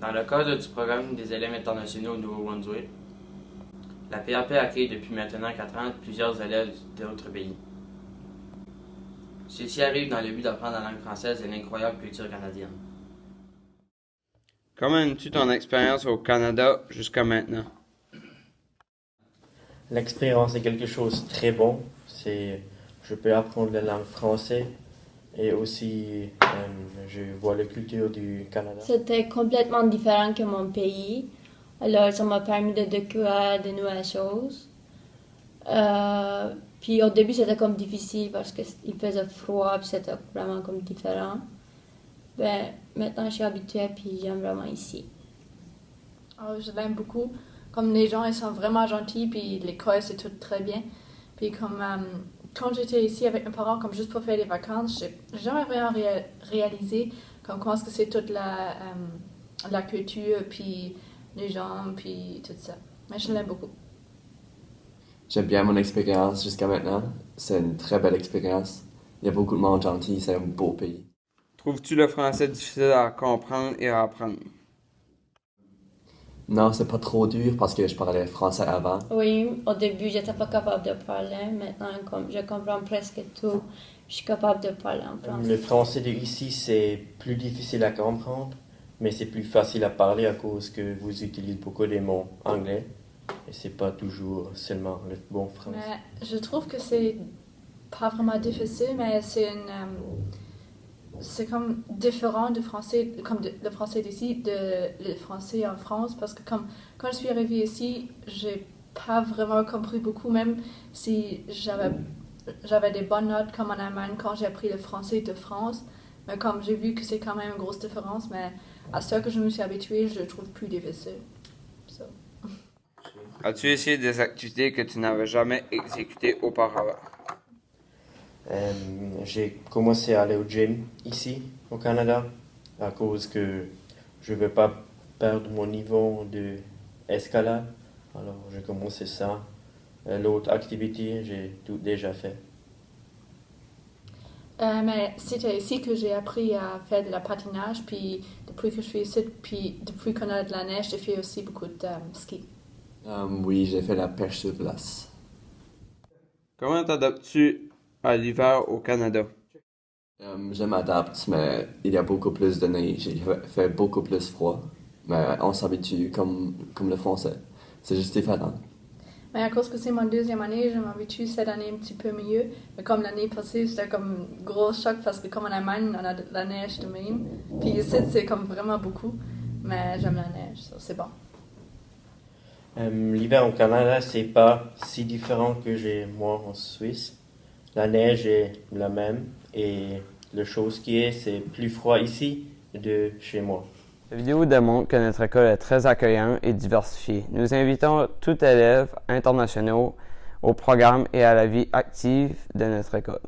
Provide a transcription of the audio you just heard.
Dans le cadre du programme des élèves internationaux au Nouveau-Brunswick, la PAP accueille depuis maintenant 4 ans plusieurs élèves d'autres pays. Ceux-ci arrivent dans le but d'apprendre la langue française et l'incroyable culture canadienne. Comment aimes-tu ton expérience au Canada jusqu'à maintenant? L'expérience est quelque chose de très bon. Je peux apprendre la langue française et aussi je vois la culture du Canada. C'était complètement différent que mon pays. Alors, ça m'a permis de découvrir de nouvelles choses. Puis au début, c'était comme difficile parce qu'il faisait froid, puis c'était vraiment comme différent. Ben, maintenant, je suis habituée, puis j'aime vraiment ici. Oh, je l'aime beaucoup. Comme les gens, ils sont vraiment gentils, puis l'école, c'est tout très bien. Puis comme quand j'étais ici avec mes parents, comme juste pour faire des vacances, j'ai jamais vraiment réalisé comme comment est-ce que c'est toute la culture, puis les gens, puis tout ça. Mais je l'aime beaucoup. J'aime bien mon expérience jusqu'à maintenant. C'est une très belle expérience. Il y a beaucoup de monde gentil, c'est un beau pays. Trouves-tu le français difficile à comprendre et à apprendre? Non, c'est pas trop dur parce que je parlais français avant. Oui, au début, j'étais pas capable de parler. Maintenant, comme je comprends presque tout, je suis capable de parler en français. Le français de ici, c'est plus difficile à comprendre, mais c'est plus facile à parler à cause que vous utilisez beaucoup des mots anglais. Et c'est pas toujours seulement le bon français. Mais je trouve que c'est pas vraiment difficile, mais c'est comme différent du français, comme le français d'ici, le français en France, parce que comme quand je suis arrivée ici, j'ai pas vraiment compris beaucoup, même si j'avais des bonnes notes comme en Allemagne quand j'ai appris le français de France, mais comme j'ai vu que c'est quand même une grosse différence, mais à ce que je me suis habituée, je le trouve plus difficile. So. As-tu essayé des activités que tu n'avais jamais exécutées auparavant? J'ai commencé à aller au gym ici, au Canada, à cause que je ne veux pas perdre mon niveau d'escalade. Alors, j'ai commencé ça. L'autre activité, j'ai tout déjà fait. Mais c'était ici que j'ai appris à faire de la patinage, puis depuis que je suis ici, puis depuis qu'on a de la neige, j'ai fait aussi beaucoup de ski. Oui, j'ai fait la pêche sur glace. Comment t'adaptes-tu à l'hiver au Canada? Je m'adapte, mais il y a beaucoup plus de neige. Il fait beaucoup plus froid. Mais on s'habitue comme le français. C'est juste différent. Mais à cause que c'est mon deuxième année, je m'habitue cette année un petit peu mieux. Mais comme l'année passée, c'était comme un gros choc parce que comme en Allemagne, on a de la neige de même. Puis ici, c'est comme vraiment beaucoup. Mais j'aime la neige, ça c'est bon. L'hiver au Canada, c'est pas si différent que moi en Suisse. La neige est la même et la chose qui est, c'est plus froid ici de chez moi. La vidéo démontre que notre école est très accueillante et diversifiée. Nous invitons tous élèves internationaux au programme et à la vie active de notre école.